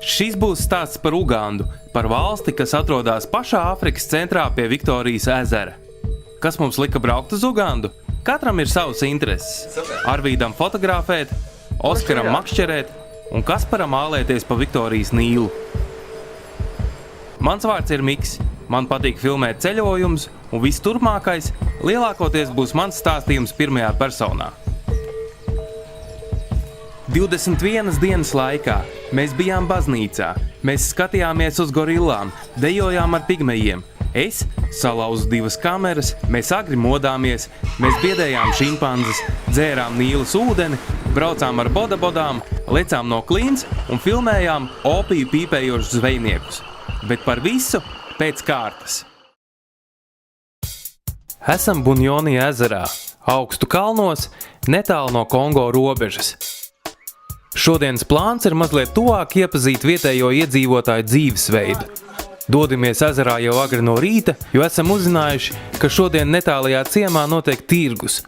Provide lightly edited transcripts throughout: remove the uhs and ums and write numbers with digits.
Šis būs stāsts par Ugandu, par valsti, kas atrodas pašā Āfrikas centrā pie Viktorijas ezera. Kas mums lika braukt uz Ugandu? Katram ir savas intereses. Arvīdam fotografēt, Oskaram makšķerēt un Kasparam ālēties pa Viktorijas Nīlu. Mans vārds ir Miks. Man patīk filmēt ceļojumus, un viss turpmākais lielākoties būs mans stāstījums pirmajā personā. 21 dienas laikā mēs bijām baznīcā, mēs skatījāmies uz gorillām, dejojām ar pigmejiem. Es salauzu 2 kameras, mēs agri modāmies, mēs biedējām šimpanzes, dzērām Nīlas ūdeni, braucām ar bodabodām, lecām no klints un filmējām opiju pīpējošus zvejniekus. Bet par visu pēc kārtas. Esam Bunjoni ezerā, augstu kalnos, netālu no Kongo robežas. Šodienas plāns ir mazliet tuvāk iepazīt vietējo iedzīvotāju dzīvesveidu. Dodamies ezerā jau agri no rīta, jo esam uzzinājuši, ka šodien netālajā ciemā notiek tirgus.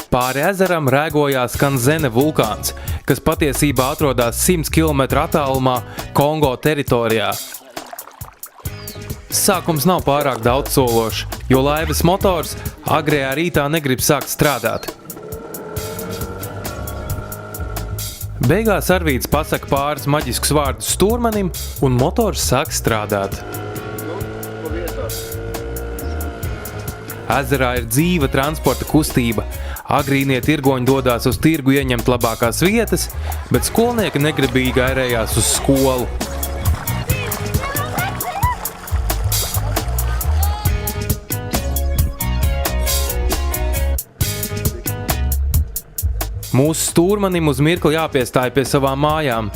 Pāri ezeram rēgojās Kanzene vulkāns, kas patiesībā atrodas 100 km attālumā Kongo teritorijā. Sākums nav pārāk daudzsološs, jo laivas motors agrējā rītā negrib sākt strādāt. Beigās Arvīds pasaka pāris maģiskus vārdus stūrmanim, un motors sāk strādāt. Ezerā ir dzīva transporta kustība. Agrīnie tirgoņi dodās uz tirgu ieņemt labākās vietas, bet skolnieki negribīgi gairējās uz skolu. Mūsu stūrmanim uz mirkli jāpiestāja pie savām mājām.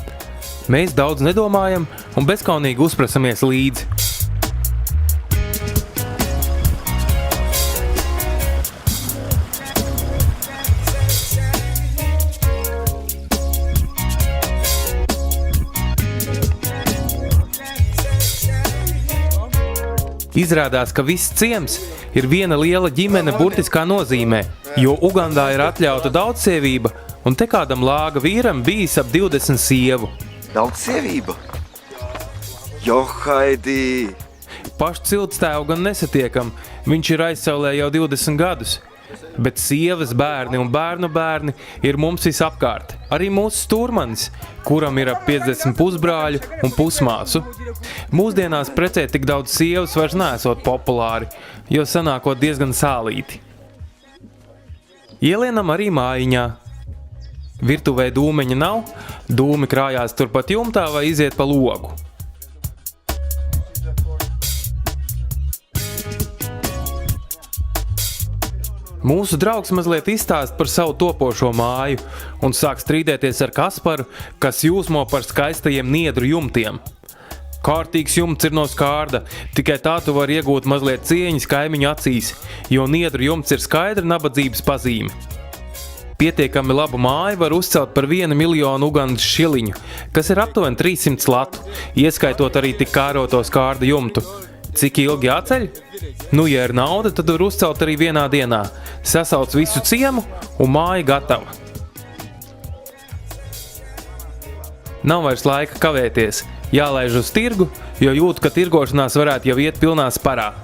Mēs daudz nedomājam un bezkaunīgi uzprasamies līdzi. Izrādās, ka viss ciems ir viena liela ģimene burtiskā nozīmē, jo Ugandā ir atļauta daudzsievība, un te kādam lāga vīram bijis ap 20 sievu. Daudzsievība? Johaidī! Pašu ciltstēvu gan nesatiekam, viņš ir aizsaulē jau 20 gadus. Bet sievas, bērni un bērnu bērni ir mums visapkārt. Arī mūsu stūrmanis, kuram ir ap 50 pusbrāļu un pusmāsu. Mūsdienās precēt tik daudz sievas vairs neesot populāri, jo sanākot diezgan sālīti. Ielienam arī mājiņā. Virtuvē dūmeņa nav, dūmi krājās turpat jumtā vai iziet pa logu. Mūsu draugs mazliet izstāst par savu topošo māju un sāk strīdēties ar Kasparu, kas jūsmo par skaistajiem niedru jumtiem. Kārtīgs jumts ir no skārda, tikai tā tu vari iegūt mazliet cieņas kaimiņu acīs, jo niedru jumts ir skaidra nabadzības pazīme. Pietiekami labu māju var uzcelt par 1 miljonu Ugandas šiliņu, kas ir aptuveni 300 latu, ieskaitot arī tik kāroto skārda jumtu. Cik ilgi jāceļ? Nu, ja ir nauda, tad var uzcelt arī vienā dienā. Sasauc visu ciemu un māja gatava. Nav vairs laika kavēties. Jālaiž uz tirgu, jo jūtu, ka tirgošanās varētu jau iet pilnā sparā.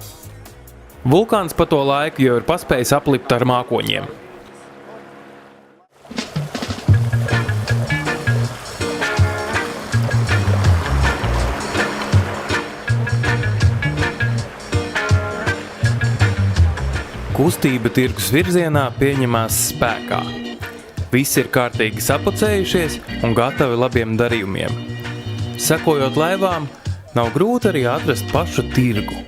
Vulkāns pa to laiku jau ir paspējis aplipt ar mākoņiem. Kustība tirgus virzienā pieņemās spēkā. Visi ir kārtīgi sapucējušies un gatavi labiem darījumiem. Sekojot laivām, nav grūti arī atrast pašu tirgu.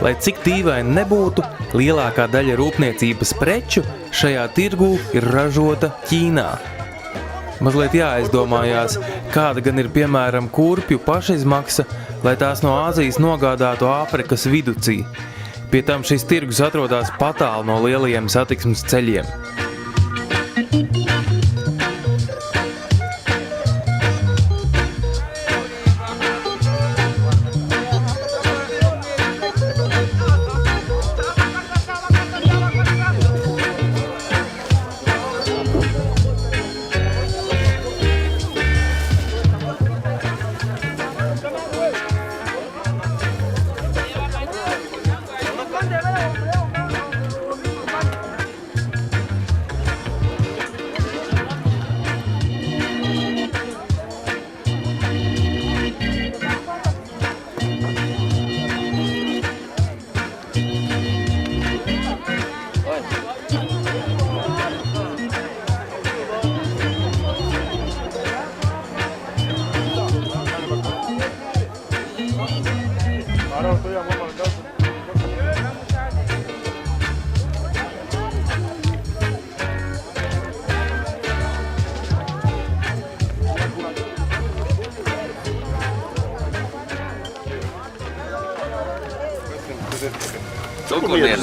Lai cik dīvaini nebūtu, lielākā daļa rūpniecības preču šajā tirgū ir ražota Ķīnā. Mazliet jāaizdomājās, kāda gan ir piemēram kurpju pašizmaksa, lai tās no Āzijas nogādātu Āfrikas viducī. Pie tam šis tirgus atrodas patālu no lielajiem satiksmes ceļiem.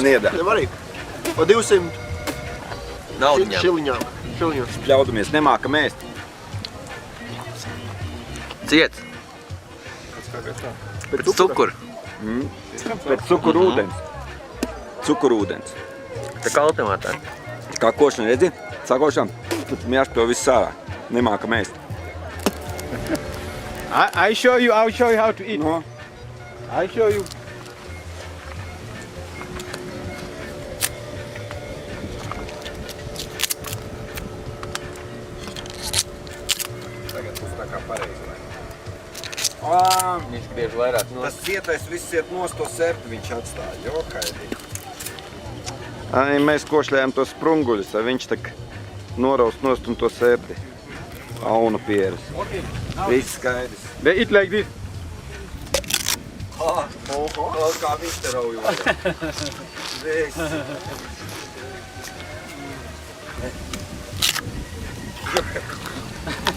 Nieda. Tev arī pa 200 Naudiņām. šiliņām. Ļaudamies, nemākam ēst. Ciet. Pēc cukuru. Pēc cukurūdens. Cukurūdens. Tā kā automātā. Kā košana redzi? Sakošām, tad mjāš to visu sārā. Nemākam ēst. I'll show you how to eat. No. I'll show you. Viņš griež vairāk no. Tas cietais viss iet nost to serti, viņš atstāja. Jo, kaidīgi. Mēs košļējām tos sprunguļus, viņš tak noraust nost un to serti. Auna pieres. Viss skaidrs. They eat like this. Kā viņš te raujot. Viss.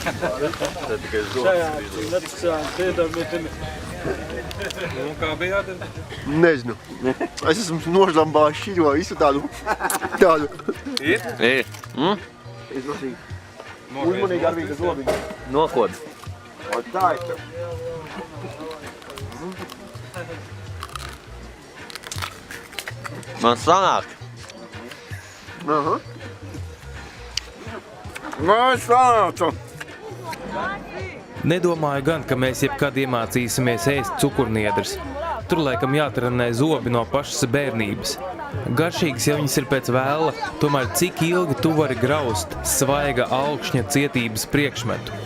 Tā tikai Nezinu. Es esmu nožlambājis šito visu tādu. Ir. Uzmanīgi ar viņa zobiņu. Nokod. O tā ir tev. Man sanāk. Aha. Man sanāca. Nedomāju gan, ka mēs jebkad iemācīsimies ēst cukurniedres. Tur laikam jātrenē zobi no pašas bērnības. Garšīgas, ja viņas ir pēc vēla, tomēr cik ilgi tu vari graust svaiga augšņa cietības priekšmetu.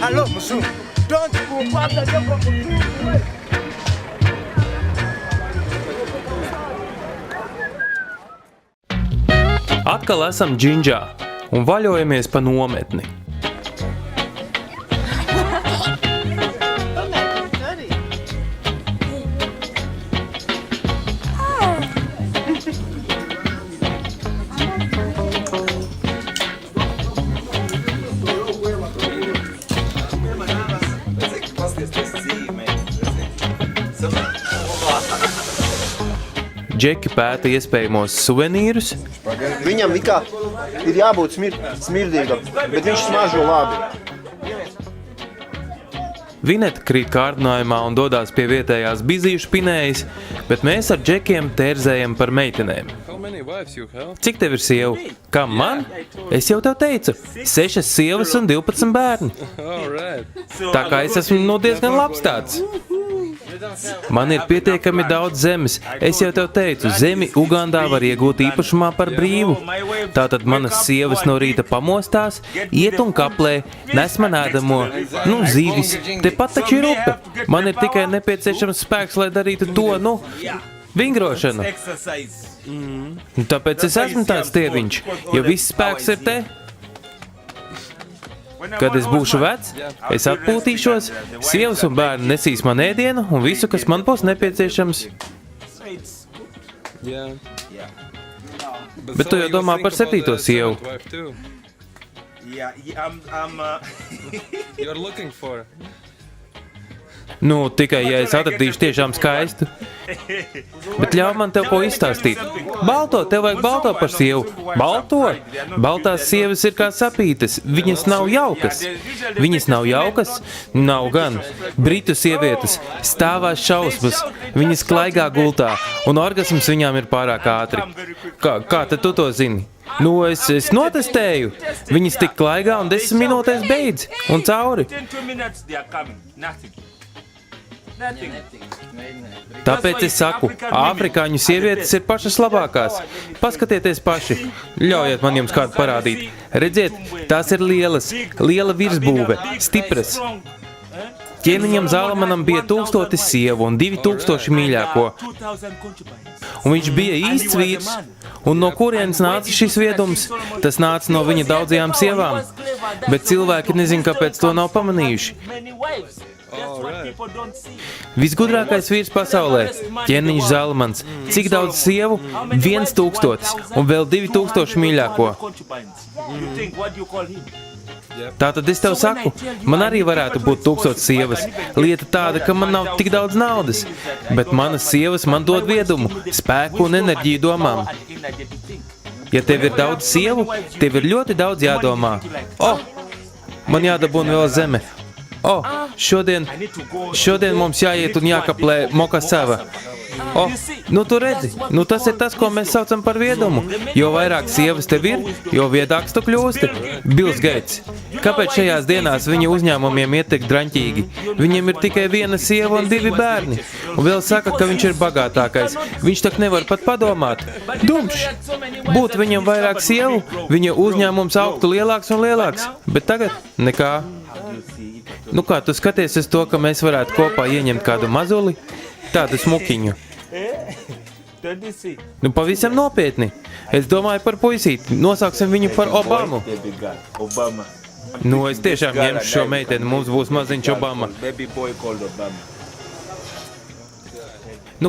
Hello, Musu. Don't go back there. Atkal esam Džindžā un vaļojamies pa nometni. Džeki pēta iespējamos suvenīrus, Viņam it kā ir jābūt smirdīgam, bet viņš smažo labi. Vineta krīt kārdinājumā un dodās pie vietējās bizīšu pinējas, bet mēs ar Džekiem tērzējam par meitenēm. Cik tev ir sievu? Kā man? Es jau tev teicu, 6 sievas un 12 bērni. Tā kā es esmu diezgan labs tāds. Man ir pietiekami daudz zemes. Es jau tev teicu, zemi Ugandā var iegūt īpašumā par brīvu. Tātad manas sievas no rīta pamostās, iet un kaplē, nes man ēdamo, zīvis. Tepat taču ir upe. Man ir tikai nepieciešams spēks, lai darītu to, vingrošanu. Tāpēc es esmu tāds tieviņš, jo viss spēks ir te. Kad es būšu vecs, es atpūtīšos, sievas un bērni nesīs man ēdienu un visu, kas man būs nepieciešams. Bet tu jau domā par 7. sievu. Tikai, ja es atradīšu tiešām skaistu. Bet ļauj man tev ko izstāstīt. Balto, tev vajag balto par sievu. Balto? Baltās sievas ir kā sapītes. Viņas nav jaukas. Viņas nav jaukas? Nav gan. Britu sievietes stāvās šausmas. Viņas klaigā gultā, un orgasms viņām ir pārāk ātri. Kā tad tu to zini? Es notestēju. Viņas tik klaigā un 10 minūtēs beidz. Un cauri. Tāpēc es saku, āfrikāņu sievietes ir pašas labākās. Paskatieties paši. Ļaujiet man jums kādu parādīt. Redziet, tās ir lielas, liela virsbūve, stipras. Ķēniņam Zalamanam bija 1000 sievu un 2000 mīļāko. Un viņš bija īsts vīrs. Un no kurienes nāca šis viedums? Tas nāca no viņa daudzajām sievām. Bet cilvēki nezin, kāpēc to nav pamanījuši. Visgudrākais vīrs pasaulē, ķēniņš Zalamans. Cik daudz sievu? 1000 un vēl 2000 mīļāko. Tātad es tev saku, man arī varētu būt 1000 sievas. Lieta tāda, ka man nav tik daudz naudas, bet manas sievas man dod viedumu, spēku un enerģiju domām. Ja tev ir daudz sievu, tev ir ļoti daudz jādomā. Man jādabūna vēl zeme. Šodien mums jāiet un jākaplē Mokasava. Tu redzi, tas ir tas, ko mēs saucam par viedumu. Jo vairāk sievas tev ir, jo viedāks tu kļūsti. Bills Gates. Kāpēc šajās dienās viņa uzņēmumiem iet tik draņķīgi? Viņiem ir tikai 1 sieva un 2 bērni. Un vēl saka, ka viņš ir bagātākais. Viņš tak nevar pat padomāt. Dumšs! Būtu viņam vairāk sievu, viņa uzņēmums augtu lielāks un lielāks. Bet tagad nekā. Kā tu skaties uz to, ka mēs varētu kopā ieņemt kādu mazuli? Tādu smukiņu. Pavisam nopietni. Es domāju par puisīti. Nosauksim viņu par Obamu. Es tiešām ņemšu šo meiteni. Mums būs maziņš Obama.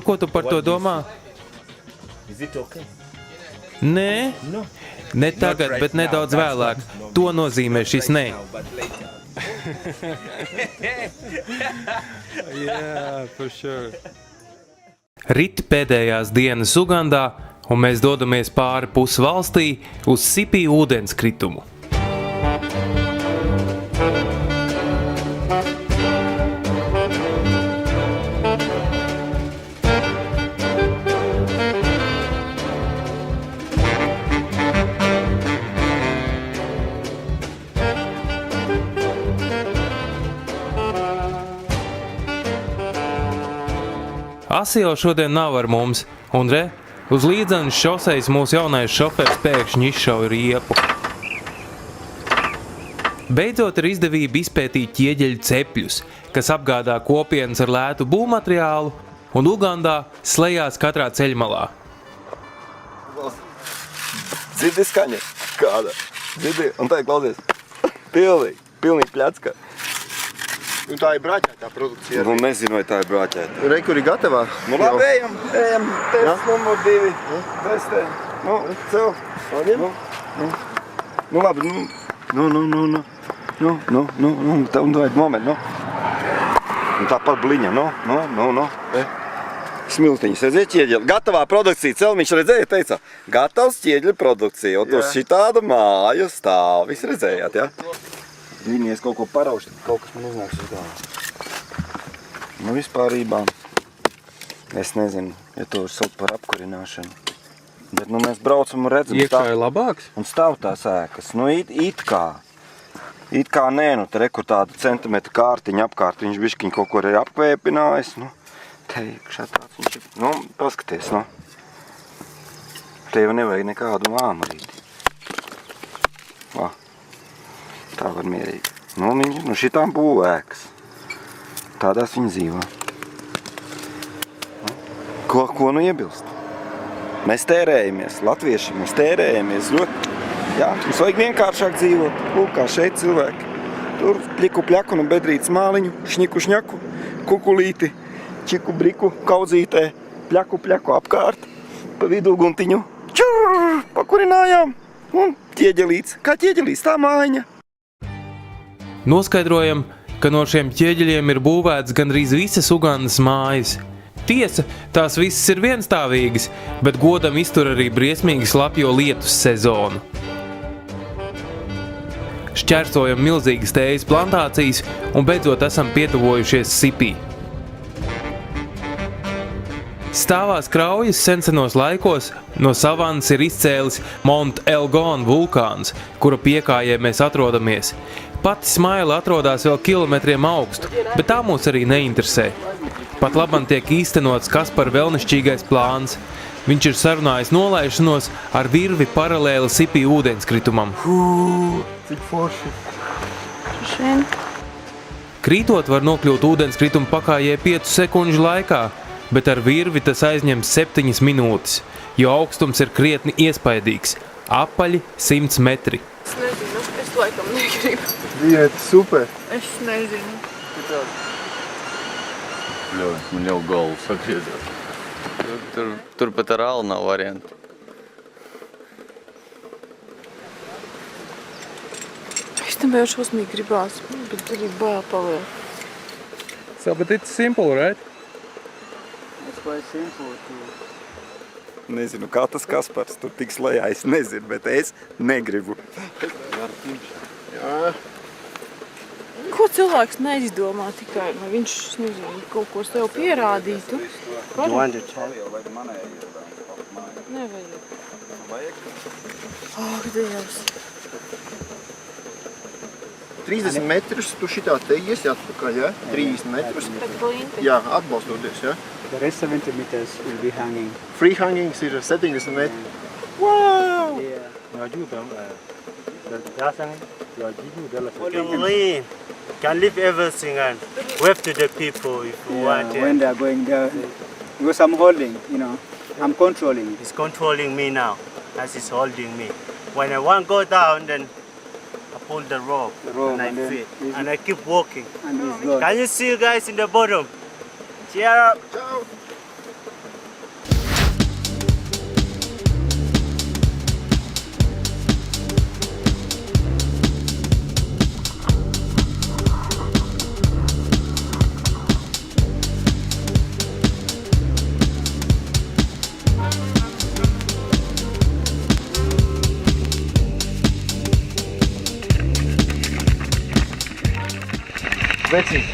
Ko tu par to domā? Nē? Ne tagad, bet nedaudz vēlāk. To nozīmē šis nē. Rit pēdējās dienas Ugandā, un mēs dodamies pāri pusvalstī uz Sipi ūdenskritumu. Asi jau šodien nav ar mums, un uz Līdzenes šosejas mūsu jaunais šofers pēkšņi izšauja riepu. Beidzot ir izdevība izpētīt ķieģeļu cepļus, kas apgādā kopienas ar lētu būvmateriālu, un Ugandā slejās katrā ceļmalā. Dzirdi skaņa? Kāda? Dzirdi? Un tā ir klausies. Pilnīgi pļacka. Un tā ir brāķētā produkcija. Nezinu, vai tā ir brāķētā. Kur ir gatavā? Labi, ejam. Test numur 2. Testē. Cev. Labi, un vajag momentu, Un tāpat bliņa, Smiltiņas, redziet, ķieģeļa. Gatavā produkcija, Celmiņš redzēja, teica, gatavs ķieģeļa produkcija. Un uz šitādu māju stāv. Visi redzējāt, ja? Viņies kaut ko paraušt, kaut kas man uznāks uz galvu. Vispārībā, es nezinu, ja to var saukt par apkurināšanu. Bet mēs braucam un redzam, Iekšā ir labāks? Un stāv tās ēkas. It kā. It kā nē, te rekur tāda centimetra kārtiņa apkārt, viņš bišķiņ kaut ko ir apkvēpinājis. Te iekšā tāds viņš ir. Nu, paskaties, nu. Te jau nevajag nekādu māmurīti. Va. Tā var mierīgi. Nu, viņš, nu šitām būvēkas. Tādās viņi dzīvo. Ko nu iebilst? Mēs tērējamies, latvieši, mēs tērējamies ļoti. Jā, mums vajag vienkāršāk dzīvot. Lūk, kā šeit cilvēki. Tur pļiku pļaku un bedrītas māliņu, šņiku šņaku, kukulīti, čiku briku, kaudzītē, pļaku pļaku apkārt, pa vidu guntiņu. Čurr, pakurinājām un ķieģelīts. Kā ķieģelīts, tā mājiņa. Noskaidrojam, ka no šiem ķieģeļiem ir būvēts gandrīz visas Ugandas mājas. Tiesa, tās visas ir vienstāvīgas, bet godam iztur arī briesmīgi slapjo lietus sezonu. Šķērsojam milzīgas tējas plantācijas un beidzot esam pietuvojušies Sipī. Stāvās kraujas sensenos laikos no savannas ir izcēlis Mont Elgon vulkāns, kura piekājē mēs atrodamies. Pati Smaila atrodas vēl kilometriem augstu, bet tā mūs arī neinteresē. Pat labam tiek īstenots Kaspara vēlnišķīgais plāns. Viņš ir sarunājis nolaišanos ar virvi paralēli Sipī ūdenskritumam. Cik forši. Krītot var nokļūt ūdenskrituma pakājē 5 sekundžu laikā, bet ar virvi tas aizņem 7 minūtes, jo augstums ir krietni iespaidīgs – apaļi 100 metri. Es nezinu, es laikam negribu. Diet, super. Es nezinu. Ļauj, man jau galvu sagriezās. Tur pat ar alu nav variantu. Es tam jau šausmīgi gribās, bet arī bail paliek. So, but it's simple, right? Nezinu, kā tas Kaspars tur tiks lejā, es nezinu, bet es negribu. Ko cilvēks neizdomā tikai, nu viņš, nezinu, kaut ko sev pierādītu? Nevajag. Ak, Dievs. 30 metrus, tu šitā te iesi atpakaļ, ja? 30 metrus. Pēc blinti. Jā, atbalstoties, ja? The rest 70 meters will be hanging. Free hangings ir 70 metri. Wow! Lean. Can leave everything and wave to the people if you want. When they are going there, because I'm holding, I'm controlling. He's controlling me now, as he's holding me. When I want to go down, then I pull the rope, and I fit, and I keep walking. And it's gone. Can you see you guys in the bottom? Cheer up! Ciao! Vecīt.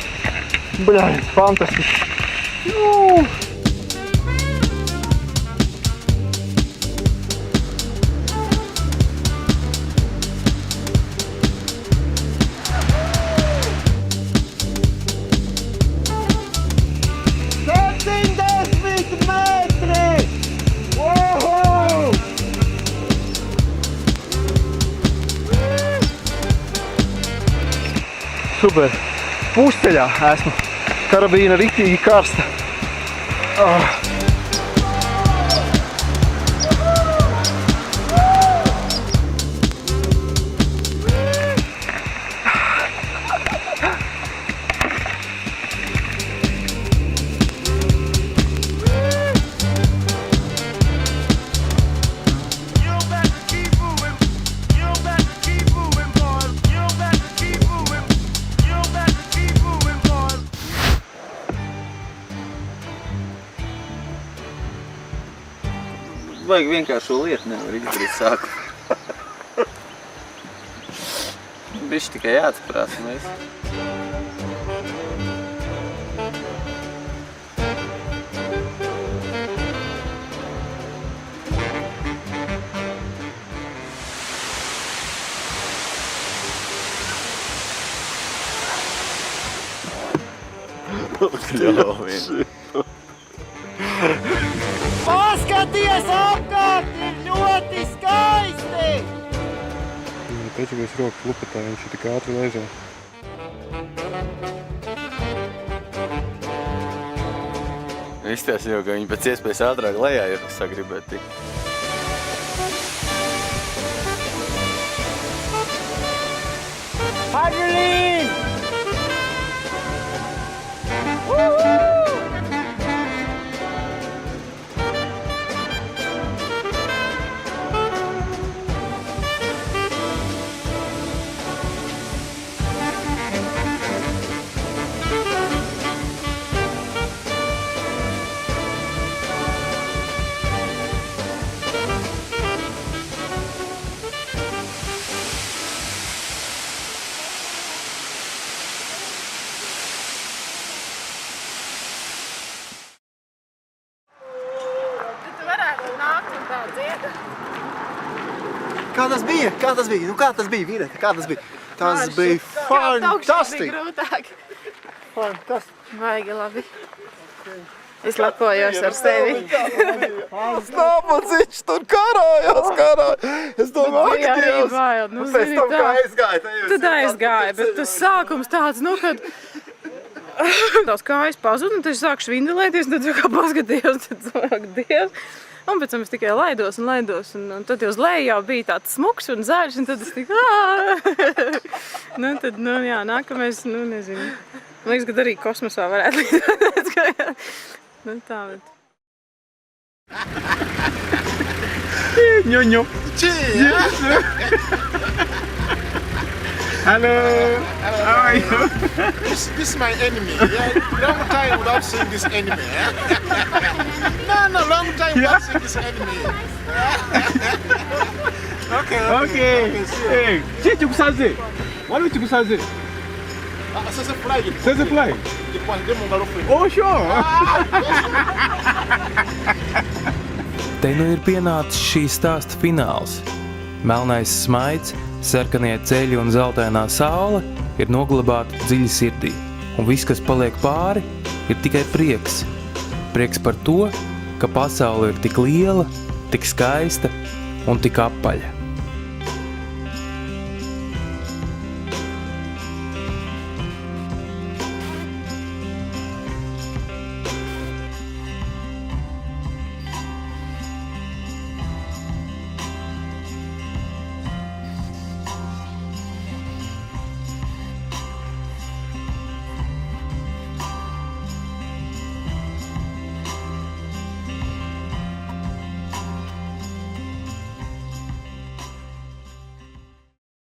Bļaļ, fantastiski. Jū! Super! Pusceļā esmu. Karabīna riktīgi karsta. Vajag vienkāršo lietu, nevar izdarīt sāku. Bišķi tikai jāatspērās un viss. Kļauj. Skaties apkārt, ir ļoti skaisti! Taču, ka es roku lupetā, viņš ir tik ātri laižā. Izties jau, ka viņi pēc iespējas ātrāk lejā ir sagribēt tik. Adeline! Tu varētu nākt un tā dziedāt. Kā tas bija? Kā tas bija? Nu, kā tas bija, vīrēti? Kā tas bija? Tas bija fantastiski! Bija grūtāk. Baigi labi. Es lepojos ar sevi. Stāpats, viņš tur karājās. Es domāju, Bija arī bail. Nu, pēc zini, tam, tā. kā aizgāja, Tad aizgāja, bet tas sākums tāds, nu, kad tās kājas pazuda, un tad es sāku švindelēties, un tad kā paskatījos, tad sāk Dievs. Un pēc tam es tikai laidos, un tad jau uz leju jau bija tāds smuks un zaļš, un tad es tik nu, tad, nu, jā, nākamais, nu, nezinu. Man liekas, ka arī kosmosā varētu lidot. Nu, tā, bet... Ņuņu! Hello! How are you? This is my enemy. Yeah? Long time without seeing this enemy. Yeah? No, long time without seeing this enemy. Okay. Hey, gente, o que fazer? Olha o que fazer. Você se fly. Você fly? Depois de montar o filme. Oh, sure! Te nu ir pienācis šī stāsta fināls. Melnais smaids, sarkanie ceļi un zeltainā saule ir noglabāti dziļi sirdī. Un viss, kas paliek pāri, ir tikai prieks. Prieks par to, ka pasaule ir tik liela, tik skaista un tik apaļa.